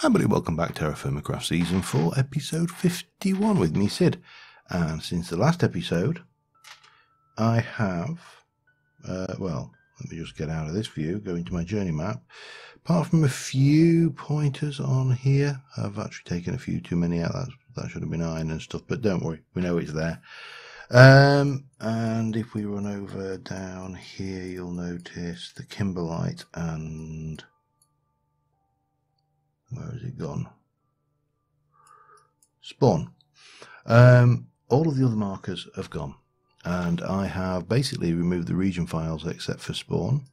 Hi everybody, welcome back to TerraFirmaCraft Season 4, Episode 51 with me, Sid. And since the last episode, I have, well, let me just get out of this view, go into my journey map. Apart from a few pointers on here, I've actually taken a few too many out. That should have been iron and stuff, but don't worry, we know it's there. And if we run over down here, you'll notice the kimberlite and... where has it gone? Spawn. All of the other markers have gone, and I have basically removed the region files except for spawn,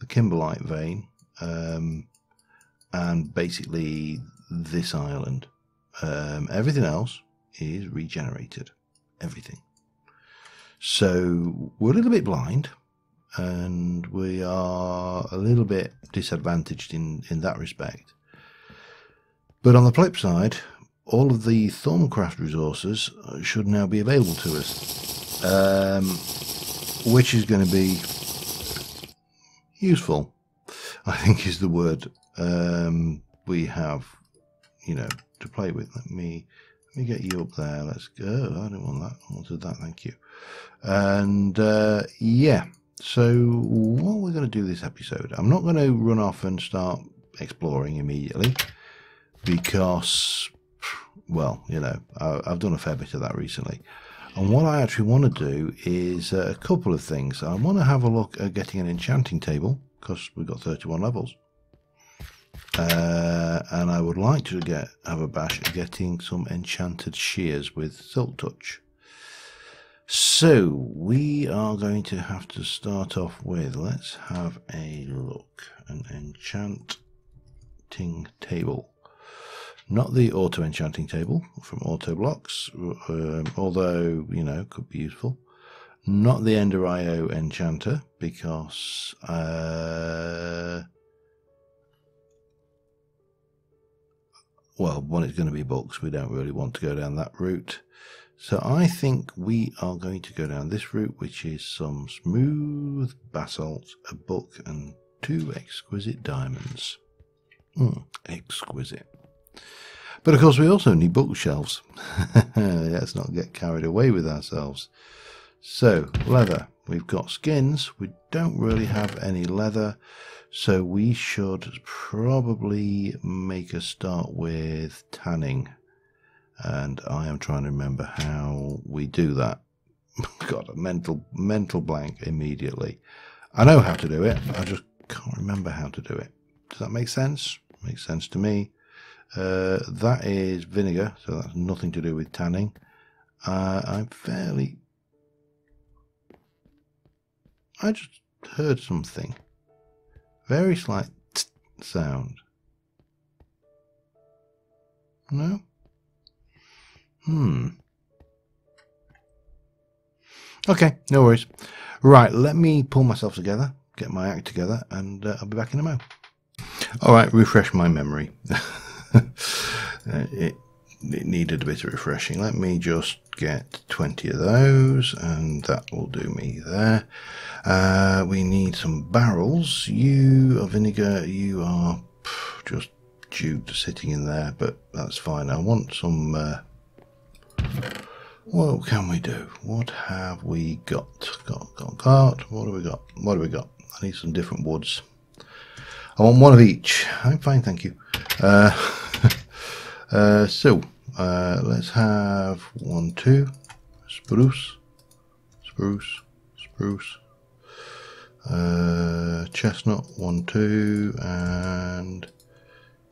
the kimberlite vein, and basically this island. Everything else is regenerated. Everything. So we're a little bit blind, and we are a little bit disadvantaged in that respect. But on the flip side, all of the ThermalCraft resources should now be available to us, which is going to be useful, I think is the word we have, to play with. Let me get you up there. Let's go. I don't want that. I wanted that. Thank you. And yeah, so what we're going to do this episode, I'm not going to run off and start exploring immediately. Because, well, I've done a fair bit of that recently. And what I actually want to do is a couple of things. I want to have a look at getting an enchanting table, because we've got 31 levels. And I would like to have a bash at getting some enchanted shears with Silk Touch. So, we are going to have to start off with, let's have a look, an enchanting table. Not the auto enchanting table from Auto Blocks, although, could be useful. Not the Ender IO enchanter, because, well, one, it's going to be books. We don't really want to go down that route. So I think we are going to go down this route, which is some smooth basalt, a book, and 2 exquisite diamonds. Exquisite. But of course we also need bookshelves. Let's not get carried away with ourselves. So, leather. We've got skins. We don't really have any leather. So we should probably make a start with tanning. And I am trying to remember how we do that. Got a mental blank immediately. I know how to do it. I just can't remember how to do it. Does that make sense? Makes sense to me. That is vinegar, so that's nothing to do with tanning. I just heard something. Very slight sound. No? Okay, no worries. Right, let me pull myself together, get my act together, and I'll be back in a moment. Alright, refresh my memory. It needed a bit of refreshing. Let me just get 20 of those, and that will do me there. We need some barrels. You are vinegar, you are just juked sitting in there, but that's fine. I want some... what can we do? What have we got? Got. What have we got? I need some different woods. I want one of each. I'm fine, thank you. So let's have 1, 2, spruce, chestnut 1, 2, and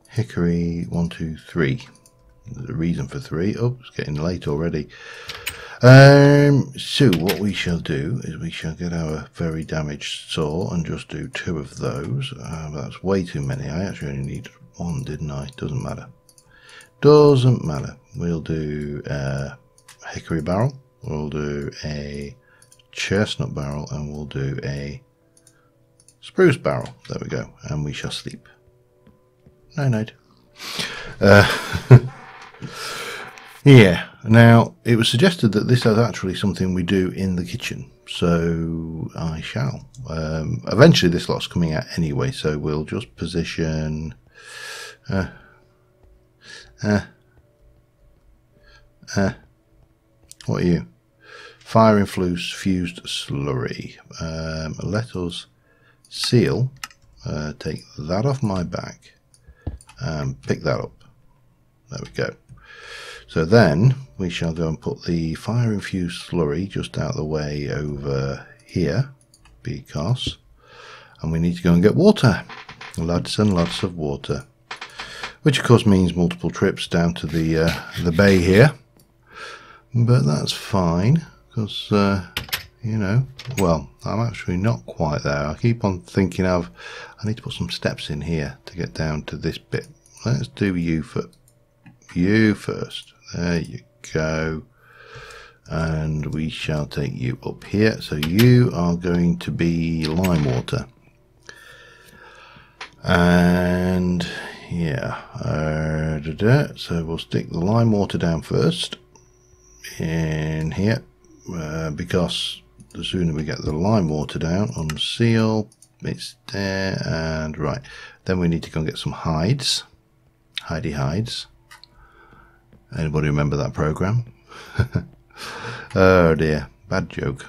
hickory 1, 2, 3. There's a reason for 3. Oh, it's getting late already. So what we shall do is we shall get our very damaged saw and just do 2 of those. That's way too many. I actually only need 1, didn't I? Doesn't matter. We'll do a hickory barrel, we'll do a chestnut barrel, and we'll do a spruce barrel. There we go. And we shall sleep. Night. Yeah, now it was suggested that this is actually something we do in the kitchen, so I shall. Eventually this lot's coming out anyway, so we'll just position What are you? Fire infused slurry. Let us seal. Take that off my back and pick that up. There we go. So then we shall go and put the fire infused slurry just out of the way over here, because, and we need to go and get water, lots and lots of water, which of course means multiple trips down to the bay here, but that's fine because you know, well, I'm actually not quite there. I keep on thinking I need to put some steps in here to get down to this bit. Let's do you first. There you go. And we shall take you up here. So you are going to be lime water. And yeah, so we'll stick the lime water down first in here, because the sooner we get the lime water down, unseal, it's there, and right, then we need to go and get some hides. Hidey hides. Anybody remember that program? Oh dear, bad joke,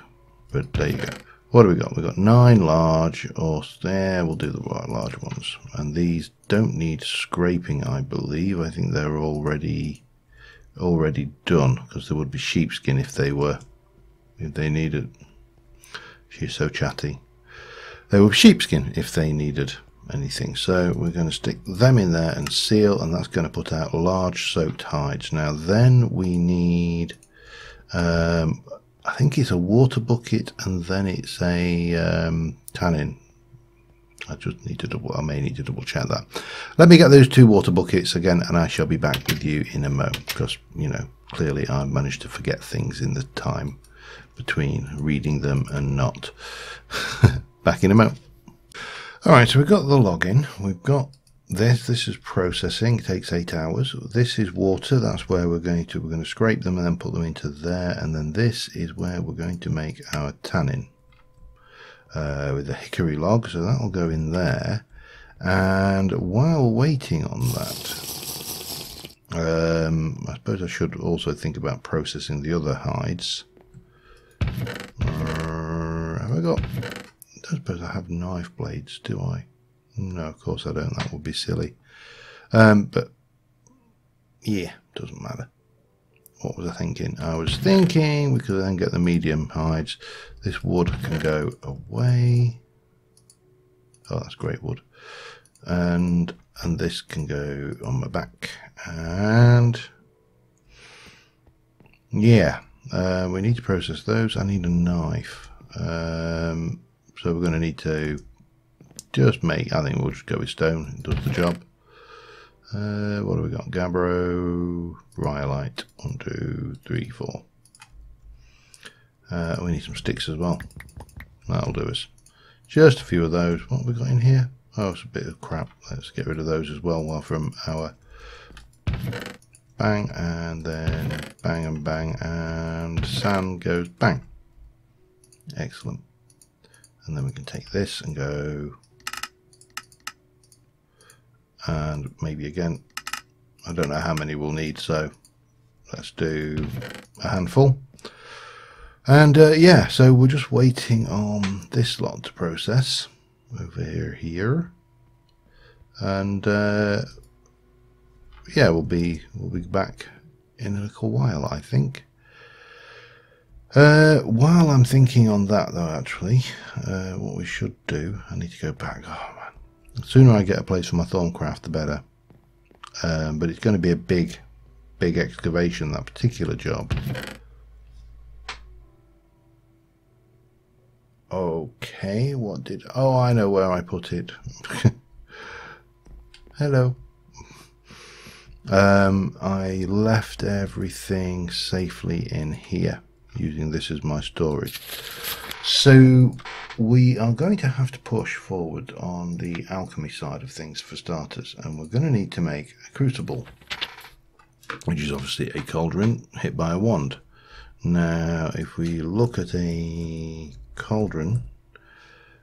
but there you go. What do we got? We've got 9 large, or there, we'll do the large ones, and these don't need scraping, I believe. I think they're already done, because there would be sheepskin if they needed. She's so chatty. They would be sheepskin if they needed anything. So we're going to stick them in there and seal, and that's going to put out large soaked hides. Now then we need I think it's a water bucket, and then it's a tannin. I may need to double check that. Let me get those 2 water buckets again, and I shall be back with you in a mo, because you know, clearly I've managed to forget things in the time between reading them and not. Back in a mo. Alright, so we've got the login, we've got this is processing, it takes 8 hours. This is water, that's where we're going to scrape them and then put them into there, and then this is where we're going to make our tannin with the hickory log, so that will go in there. And while waiting on that, I suppose I should also think about processing the other hides. Have I got... I don't suppose I have knife blades, do I? No, of course I don't. That would be silly. But yeah, doesn't matter. What was I thinking? I was thinking we could then get the medium hides. This wood can go away. Oh, that's great wood. And this can go on my back. And yeah, we need to process those. I need a knife. So we're going to need to just make, I think we'll just go with stone, it does the job. What have we got? Gabbro, rhyolite, 1, 2, 3, 4. We need some sticks as well. That'll do us. Just a few of those. What have we got in here? Oh, it's a bit of crap. Let's get rid of those as well while from our bang, and then bang and bang, and sand goes bang. Excellent. And then we can take this and go, and maybe again, I don't know how many we'll need, so let's do a handful. And yeah, so we're just waiting on this lot to process over here, and yeah, we'll be back in a little while, I think. While I'm thinking on that though, actually, what we should do, I need to go back. Oh man, the sooner I get a place for my Thorncraft, the better. But it's going to be a big excavation, that particular job. Okay, what did... Oh, I know where I put it. Hello. I left everything safely in here, using this as my storage. So we are going to have to push forward on the alchemy side of things for starters, and we're going to need to make a crucible, which is obviously a cauldron hit by a wand. Now if we look at a cauldron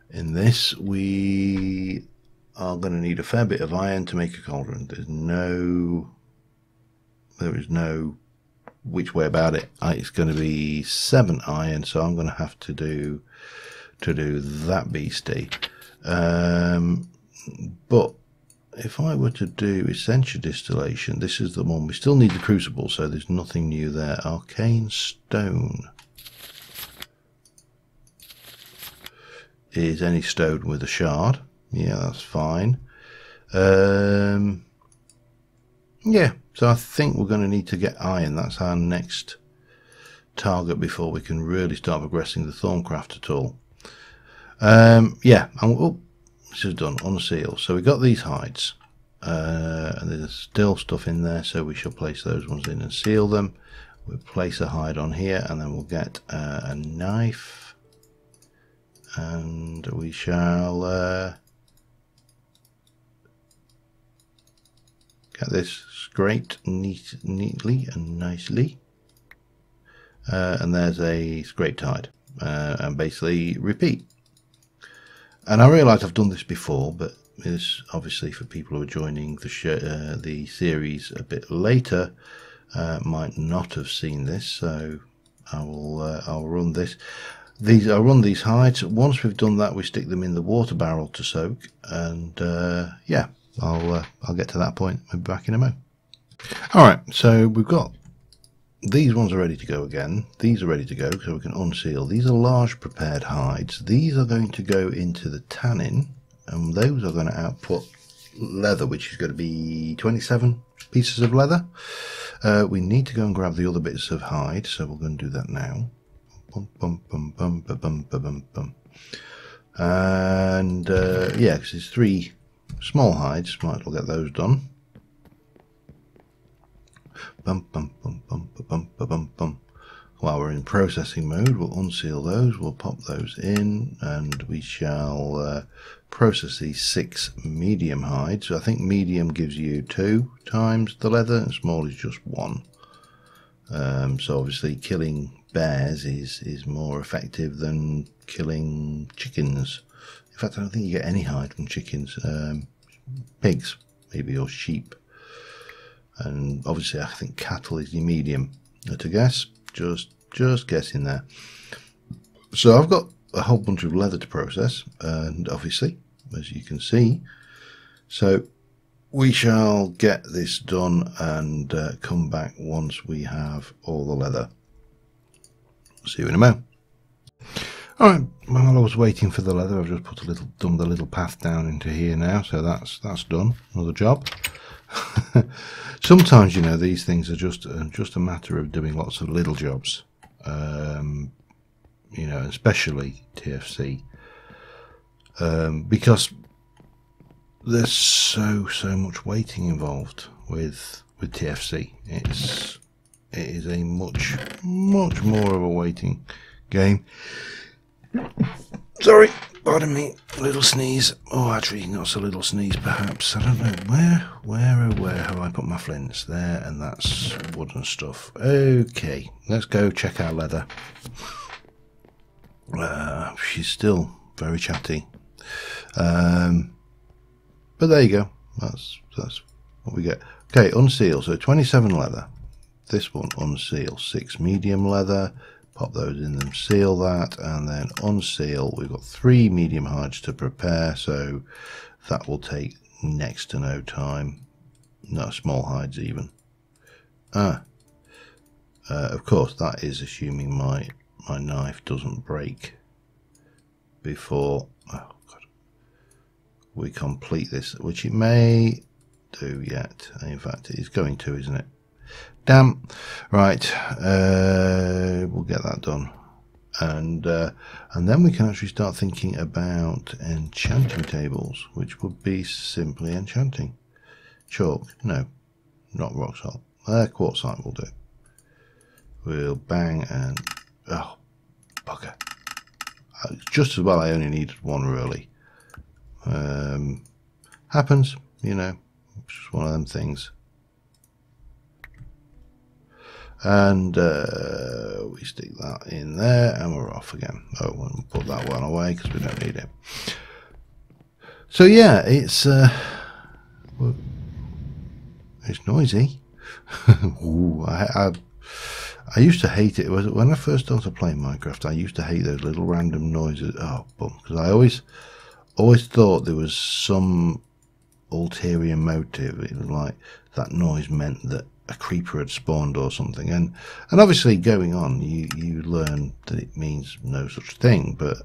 in this, we are going to need a fair bit of iron to make a cauldron. There's no There is no which way about it. It's going to be 7 iron, so I'm going to have to do that beastie. But if I were to do essential distillation, this is the one. We still need the crucible, so there's nothing new there. Arcane stone is any stone with a shard. Yeah, that's fine. Yeah, so I think we're going to need to get iron. That's our next target before we can really start progressing the Thorncraft at all. Yeah, oh, this is done. Unseal. So we got these hides, and there's still stuff in there, so we shall place those ones in and seal them. We'll place a hide on here, and then we'll get a knife, and we shall get this scraped neatly and nicely, and there's a scraped hide, and basically repeat. And I realise I've done this before, but it's obviously for people who are joining the series a bit later, might not have seen this. So I'll run this. I'll run these hides. Once we've done that, we stick them in the water barrel to soak, and yeah, I'll get to that point. We'll be back in a moment. All right, so we've got these ones are ready to go again. These are ready to go, so we can unseal. These are large prepared hides. These are going to go into the tannin, and those are going to output leather, which is going to be 27 pieces of leather. We need to go and grab the other bits of hide, so we're going to do that now. Bum, bum, bum, bum, bum, bum, bum, bum. And yeah, because there's 3 small hides, might as well get those done. Bum, bum, bum, bum, bum, bum, bum, bum. While we're in processing mode, we'll unseal those, we'll pop those in, and we shall process these 6 medium hides. So I think medium gives you 2 times the leather, and small is just 1. So obviously killing bears is more effective than killing chickens. In fact, I don't think you get any hide from chickens. Pigs, maybe, or sheep. And obviously I think cattle is your medium. To guess, just guessing there. So I've got a whole bunch of leather to process, and obviously, as you can see, so we shall get this done and come back once we have all the leather. See you in a moment. Alright, while I was waiting for the leather, I've just done the little path down into here now, so that's done. Another job. Sometimes, you know, these things are just a matter of doing lots of little jobs, you know, especially TFC, because there's so much waiting involved with TFC. It is a much more of a waiting game. Sorry, pardon me, a little sneeze. Oh, actually, not so little sneeze, perhaps. I don't know where have I put my flints? There, and that's wooden stuff. Okay, let's go check our leather. She's still very chatty, but there you go. That's what we get. Okay, unseal. So 27 leather. This one unseal. 6 medium leather. Pop those in them, seal that, and then unseal. We've got 3 medium hides to prepare, so that will take next to no time. No, small hides even. Of course, that is assuming my knife doesn't break before we complete this, which it may do yet. In fact, it is going to, isn't it? Damn. Right, we'll get that done, and then we can actually start thinking about enchanting tables, which would be simply enchanting. Chalk, no, not rock salt. Quartzite will do. We'll bang and oh, bugger. Just as well. I only needed 1 really. Happens, you know. It's just one of them things. And we stick that in there, and we're off again. Oh, we'll put that one away because we don't need it. So yeah, it's noisy. Ooh, I used to hate it. Was it when I first started playing Minecraft? I used to hate those little random noises. Oh, because I always thought there was some ulterior motive. It was like that noise meant that a creeper had spawned or something. And obviously, going on, you learn that it means no such thing, but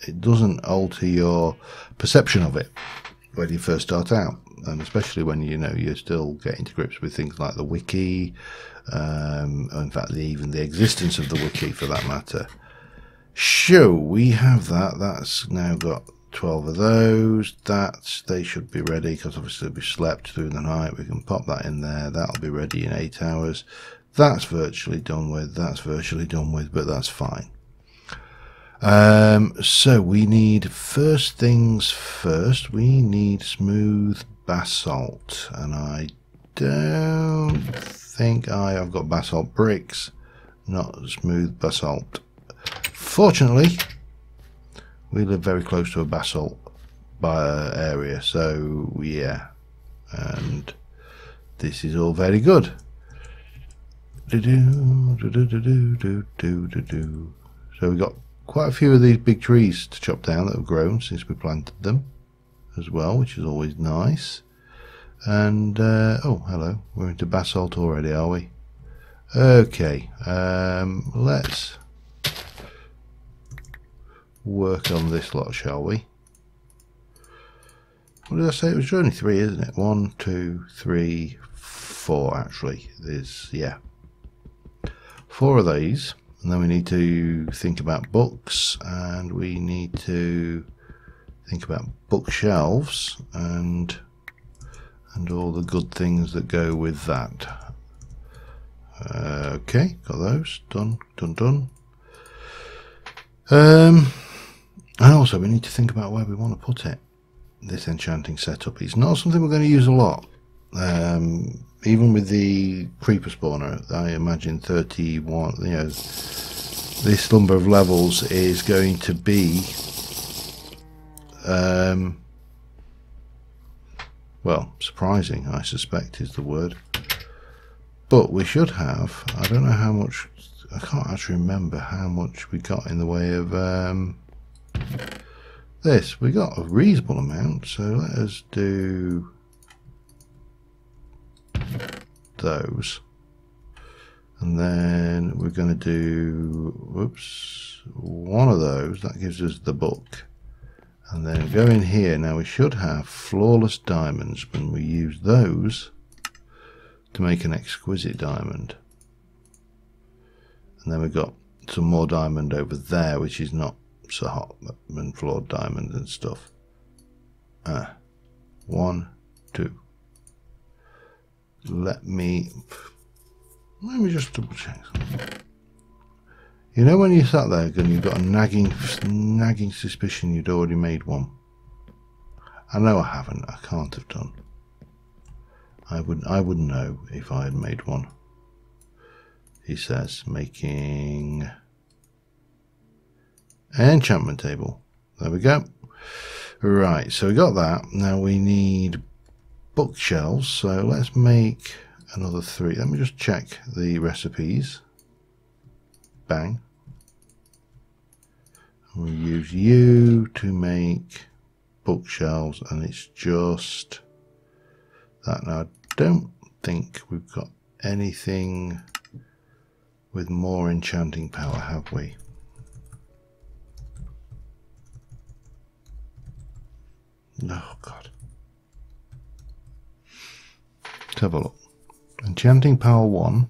it doesn't alter your perception of it when you first start out, and especially when you're still getting to grips with things like the wiki, in fact even the existence of the wiki for that matter. So we have that's now got 12 of those. They should be ready, because obviously we slept through the night. We can pop that in there. That'll be ready in 8 hours. That's virtually done with, but that's fine. So we need, first things first, we need smooth basalt, and I don't think I've got basalt bricks, not smooth basalt. Fortunately, we live very close to a basalt area, so yeah, and this is all very good. So we got quite a few of these big trees to chop down that have grown since we planted them as well, which is always nice. And oh, hello, we're into basalt already, are we? Okay, let's work on this lot, shall we? What did I say? It was only 3, isn't it? 1, 2, 3, 4 actually. There's, yeah, 4 of these. And then we need to think about books, and we need to think about bookshelves and all the good things that go with that. Okay, got those done. And also we need to think about where we want to put it. This enchanting setup, it's not something we're going to use a lot. Even with the creeper spawner, I imagine 31, this number of levels is going to be well, surprising, I suspect is the word. But we should have, I don't know how much, I can't actually remember how much we got in the way of this. We got a reasonable amount, so let us do those, and then we're going to do, whoops, one of those. That gives us the book, and then go in here. Now we should have flawless diamonds when we use those to make an exquisite diamond, and then we've got some more diamond over there, which is not so hot, and flawed diamond and stuff. 1, 2. Let me just double check something. You know when you sat there and you've got a nagging suspicion you'd already made one? I know I haven't. I can't have done. I would know if I had made one. He says making an enchantment table. There we go. Right, so we got that. Now we need bookshelves, so let's make another 3. Let me just check the recipes. Bang. We'll use you to make bookshelves, and it's just that. Now I don't think we've got anything with more enchanting power, have we? Oh god. Let's have a look. Enchanting power 1.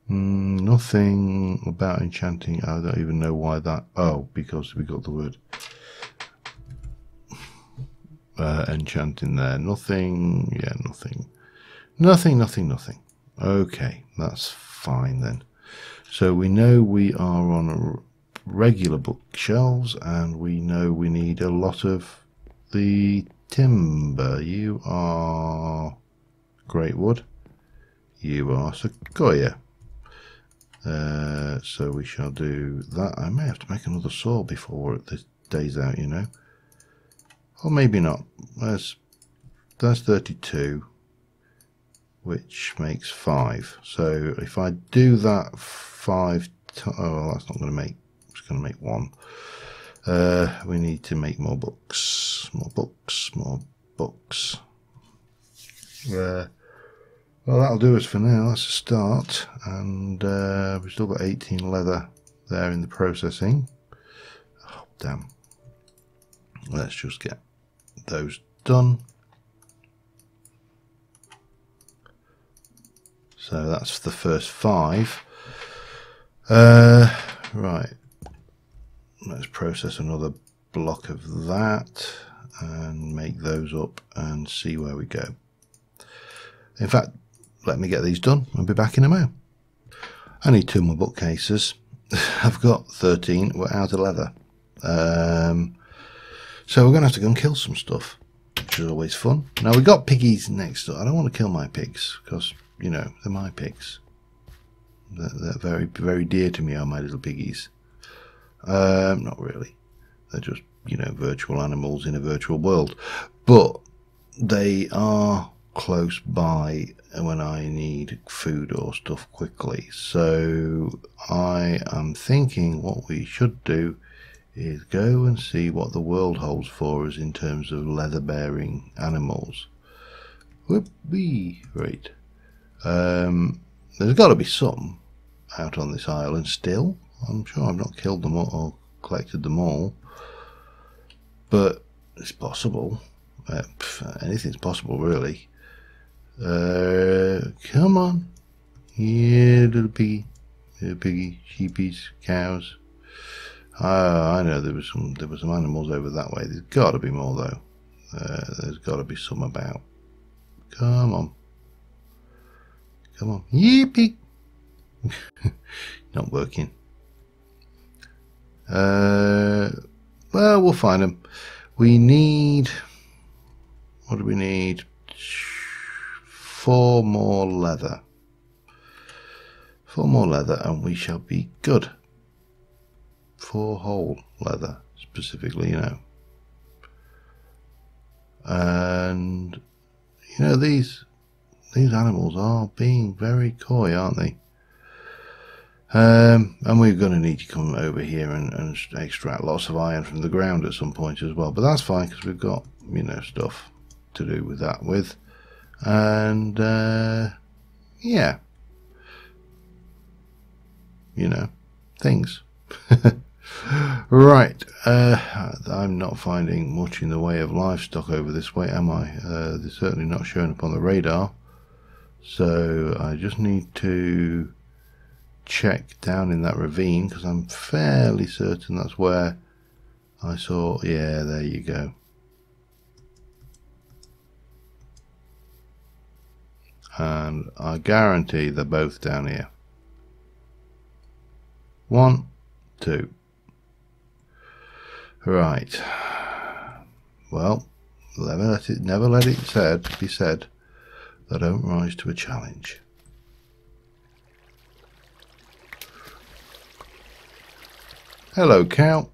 Nothing about enchanting. I don't even know why that. Oh, because we got the word enchanting there. Nothing. Yeah, nothing. Okay, that's fine then. So we know we are on regular bookshelves, and we know we need a lot of the timber. You are great wood. You are sequoia. So we shall do that. I may have to make another saw before this day's out, you know. Or maybe not. That's 32, which makes 5. So if I do that 5 times, oh, well, that's not going to make, it's going to make 1. We need to make more books, more books, more books. Well, that'll do us for now. That's a start, and we've still got 18 leather there in the processing. Oh, damn. Let's just get those done. So that's the first 5. Right. Let's process another block of that and make those up and see where we go. In fact, let me get these done. I'll be back in a moment. I need 2 more bookcases. I've got 13. We're out of leather. So we're going to have to go and kill some stuff, which is always fun. Now, we've got piggies next door. I don't want to kill my pigs because, you know, they're my pigs. They're very, very dear to me, are my little piggies. Not really. They're just, you know, virtual animals in a virtual world. But they are close by when I need food or stuff quickly. So I am thinking what we should do is go and see what the world holds for us in terms of leather-bearing animals. Whoopee! Right. There's got to be some out on this island still. I'm sure I've not killed them all or collected them all, but it's possible. Anything's possible, really. Come on, yeah, little piggy, sheepies, cows. I know there was some animals over that way. There's got to be more though. There's got to be some about. Come on, yippee! Not working. Well, we'll find them. We need. What do we need? 4 more leather. 4 more leather, and we shall be good. 4 whole leather, specifically, you know. And you know, these animals are being very coy, aren't they? And we're going to need to come over here and extract lots of iron from the ground at some point as well. But that's fine because we've got, you know, stuff to do with that with. And yeah, you know, things. Right. I'm not finding much in the way of livestock over this way, am I? They're certainly not showing up on the radar. So I just need to check down in that ravine because I'm fairly certain that's where I saw. Yeah, there you go. And I guarantee they're both down here. 1, 2. Right. Well, never let it be said that I don't rise to a challenge. Hello, cow.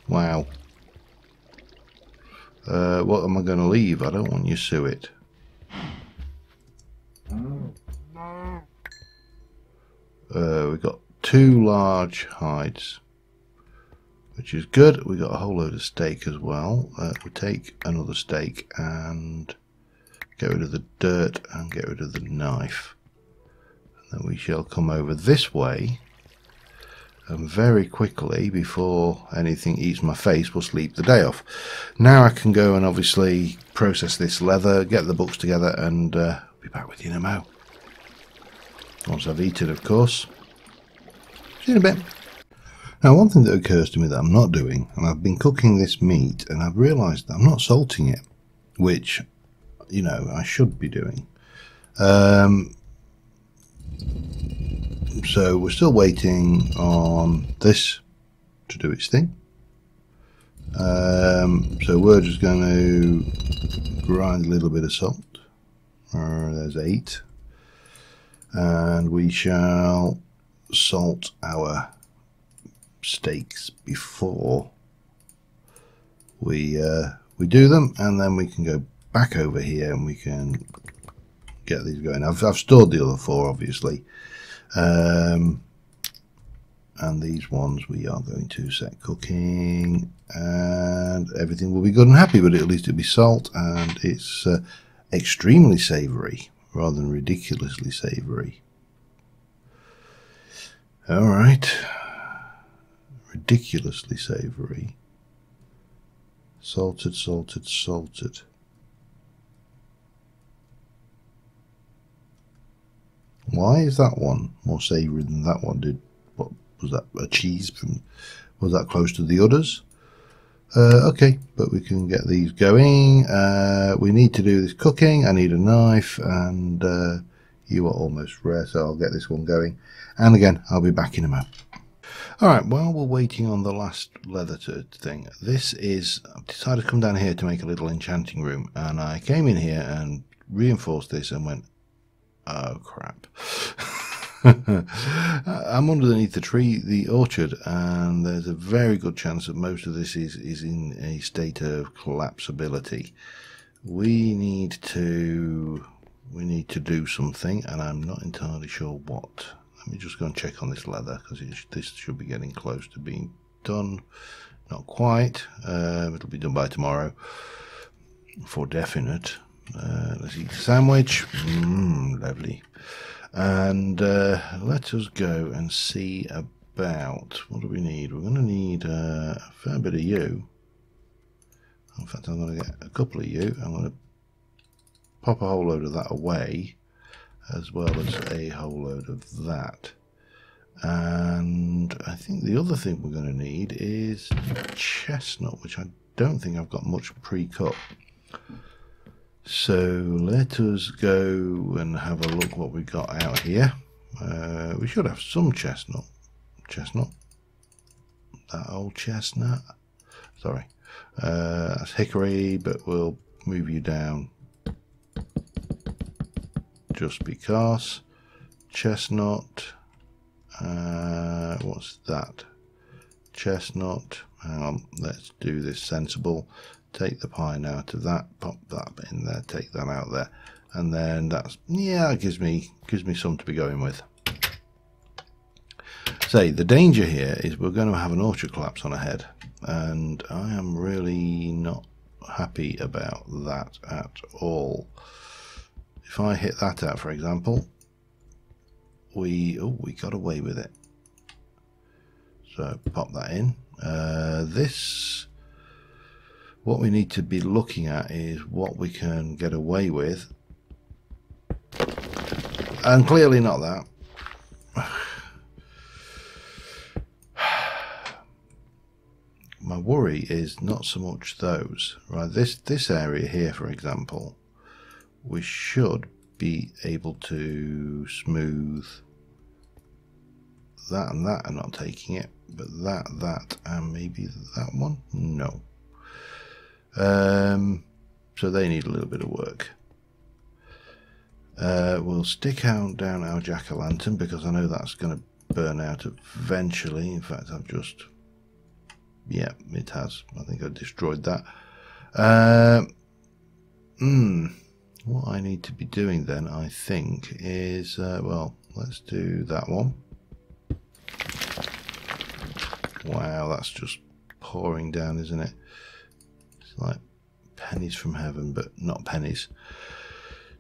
Wow. What am I going to leave? I don't want you suet. We've got 2 large hides, which is good. We've got a whole load of steak as well. We'll take another steak and get rid of the dirt and get rid of the knife. And then we shall come over this way and very quickly, before anything eats my face, we'll sleep the day off. Now I can go and obviously process this leather, get the books together, and be back with you in a mo. Once I've eaten, of course. See you in a bit. Now, one thing that occurs to me that I'm not doing, and I've been cooking this meat, and I've realised that I'm not salting it, which, you know, I should be doing. So we're still waiting on this to do its thing. So we're just going to grind a little bit of salt. There's 8. And we shall salt our steaks before we do them, and then we can go back over here and we can get these going. I've stored the other 4 obviously, and these ones we are going to set cooking, and everything will be good and happy. But at least it'll be salt, and it's extremely savoury rather than ridiculously savoury. All right, ridiculously savoury. Salted, salted, salted. Why is that one more savoury than that one? What was that? A cheese from? Was that close to the others? Okay, but we can get these going. We need to do this cooking. I need a knife, and you are almost rare, so I'll get this one going. And again, I'll be back in a moment. Alright, while we're waiting on the last leather thing, I've decided to come down here to make a little enchanting room, and I came in here and reinforced this and went, oh crap. I'm underneath the tree, the orchard, and there's a very good chance that most of this is in a state of collapsibility. We need to do something, and I'm not entirely sure what. Let me just go and check on this leather, because this should be getting close to being done. Not quite. It'll be done by tomorrow, for definite. Let's eat the sandwich. Lovely. And let us go and see about, what do we need? We're going to need a fair bit of you. In fact, I'm going to get a couple of you. I'm going to pop a whole load of that away, as well as a whole load of that. And I think the other thing we're going to need is chestnut, which I don't think I've got much pre-cut. So let us go and have a look what we got out here. We should have some chestnut. That old chestnut. Sorry. That's hickory, but we'll move you down just because. Chestnut. What's that? Chestnut. Hang on, let's do this sensible. Take the pine out of that, pop that in there, take that out there, and then that's, yeah, it gives me some to be going with. Say, the danger here is we're going to have an orchard collapse on ahead, and I am really not happy about that at all. If I hit that out, for example, we got away with it. So pop that in. What we need to be looking at is what we can get away with, and clearly not that. My worry is not so much those, right? This area here, for example, we should be able to smooth that and that. I'm not taking it, but that and maybe that one, no. So they need a little bit of work. We'll stick down our jack-o'-lantern, because I know that's going to burn out eventually. In fact, I've just, yeah, it has. I think I destroyed that. What I need to be doing then, I think, is, well, let's do that one. Wow, that's just pouring down, isn't it? It's like pennies from heaven, but not pennies.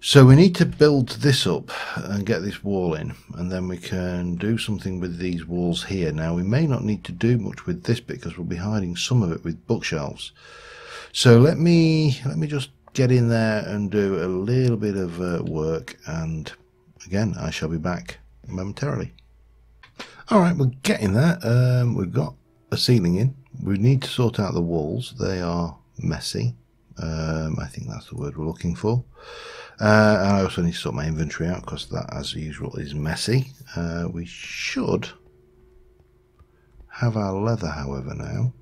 So we need to build this up and get this wall in, and then we can do something with these walls here. Now, we may not need to do much with this bit, because we'll be hiding some of it with bookshelves. So let me just get in there and do a little bit of work, and again, I shall be back momentarily. Alright, we're getting there. We've got a ceiling in. We need to sort out the walls. They are messy. I think that's the word we're looking for. And I also need to sort my inventory out, because that, as usual, is messy. We should have our leather, however, now,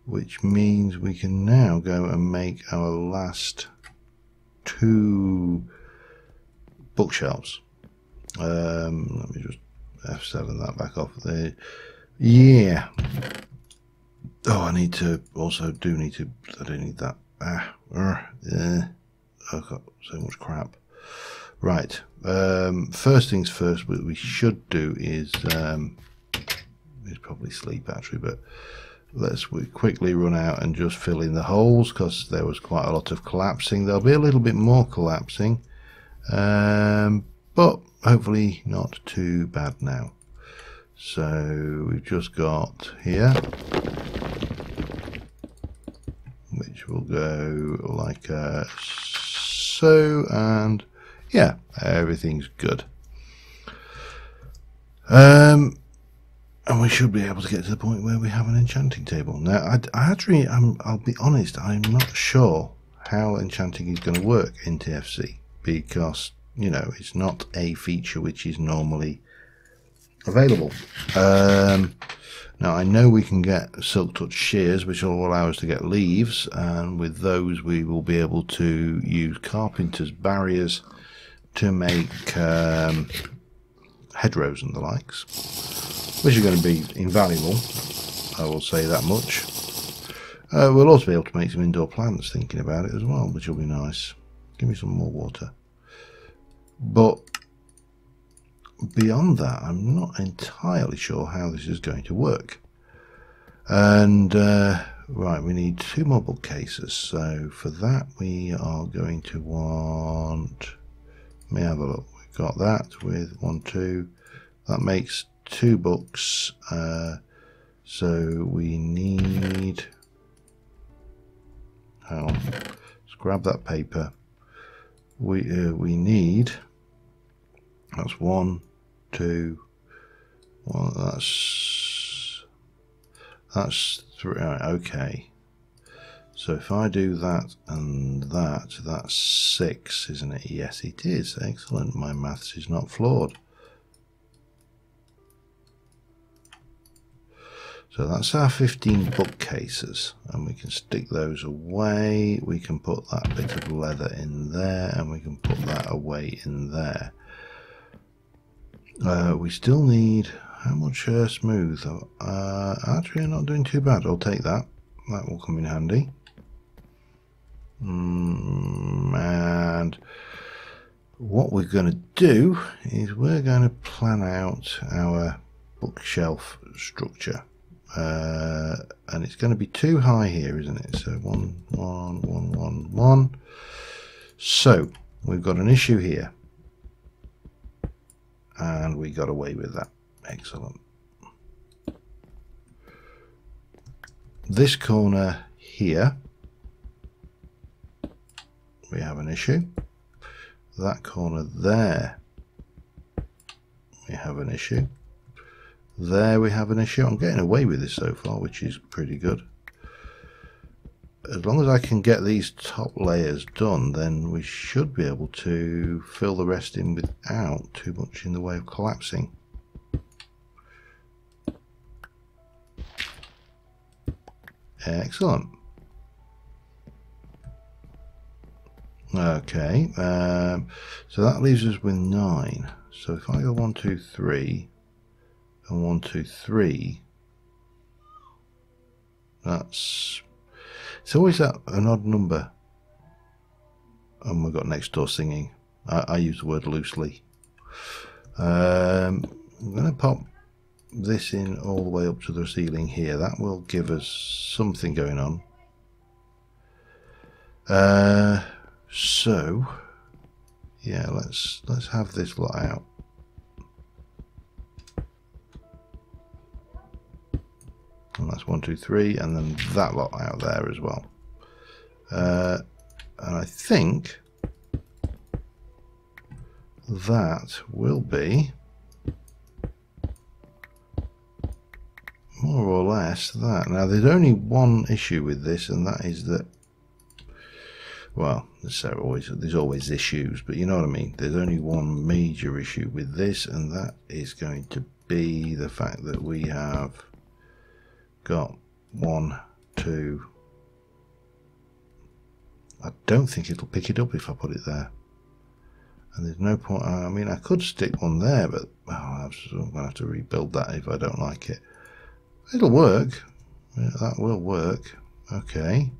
which means we can now go and make our last 2 bookshelves. Let me just F7 that back off there. Yeah, Oh, I need to also I do need that. I've got so much crap. Right. First things first, what we should do is probably sleep actually, but let's quickly run out and just fill in the holes because there was quite a lot of collapsing. There'll be a little bit more collapsing, but hopefully not too bad now. So we've just got here, which will go like so, and yeah, everything's good. And we should be able to get to the point where we have an enchanting table. Now, I actually, I'll be honest, I'm not sure how enchanting is going to work in TFC because, you know, it's not a feature which is normally available. Now, I know we can get silk touch shears, which will allow us to get leaves, and with those we will be able to use carpenter's barriers to make hedgerows and the likes, which are going to be invaluable, I will say that much. We'll also be able to make some indoor plants, thinking about it as well, which will be nice. Give me some more water. But beyond that, I'm not entirely sure how this is going to work. And right, we need 2 more bookcases. So for that, we are going to want. Let me have a look. We've got that with 1, 2. That makes 2 books. So we need. Hang on. Let's grab that paper. We need. That's 1, 2. Well, that's 3. Right, okay. So if I do that and that, that's 6, isn't it? Yes, it is. Excellent. My maths is not flawed. So that's our 15 bookcases, and we can stick those away. We can put that bit of leather in there, and we can put that away in there. We still need, how much smooth? Actually, I'm not doing too bad. I'll take that. That will come in handy. And what we're going to do is we're going to plan out our bookshelf structure. And it's going to be too high here, isn't it? So 1, 1, 1, 1, 1. So we've got an issue here. And we got away with that. Excellent. This corner here, we have an issue. That corner there, we have an issue. There we have an issue. I'm getting away with this so far, which is pretty good. As long as I can get these top layers done, then we should be able to fill the rest in without too much in the way of collapsing. Excellent. Okay, so that leaves us with 9. So if I go 1, 2, 3, and 1, 2, 3, that's. It's always an odd number. And we've got next door singing. I use the word loosely. I'm going to pop this in all the way up to the ceiling here. That will give us something going on. So yeah, let's have this lot out. And that's 1, 2, 3, and then that lot out there as well. And I think that will be more or less that. Now there's only one issue with this, and that is that, well, there's always issues, but you know what I mean. There's only one major issue with this, and that is going to be the fact that we have got 1, 2. I don't think it'll pick it up if I put it there. And there's no point. I mean, I could stick one there, but I'm going to have to rebuild that if I don't like it. It'll work. Yeah, that will work. Okay.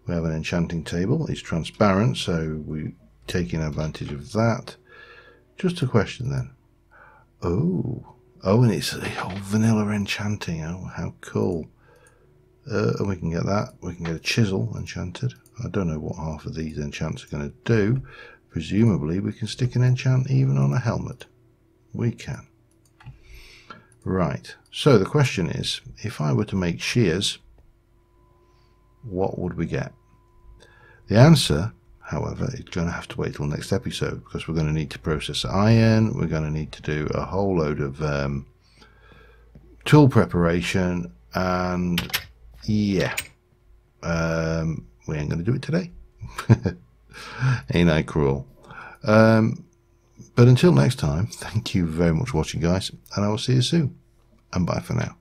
We have an enchanting table. It's transparent, so we're taking advantage of that. Just a question then. Oh, and it's vanilla enchanting. Oh, how cool. And we can get that. We can get a chisel enchanted. I don't know what half of these enchants are going to do. Presumably we can stick an enchant even on a helmet. We can. Right, so the question is, if I were to make shears, what would we get? The answer, however, is going to have to wait till next episode, because we're going to need to process iron, we're going to need to do a whole load of tool preparation, and yeah, we ain't going to do it today. Ain't I cruel? But until next time, thank you very much for watching, guys, and I will see you soon. And bye for now.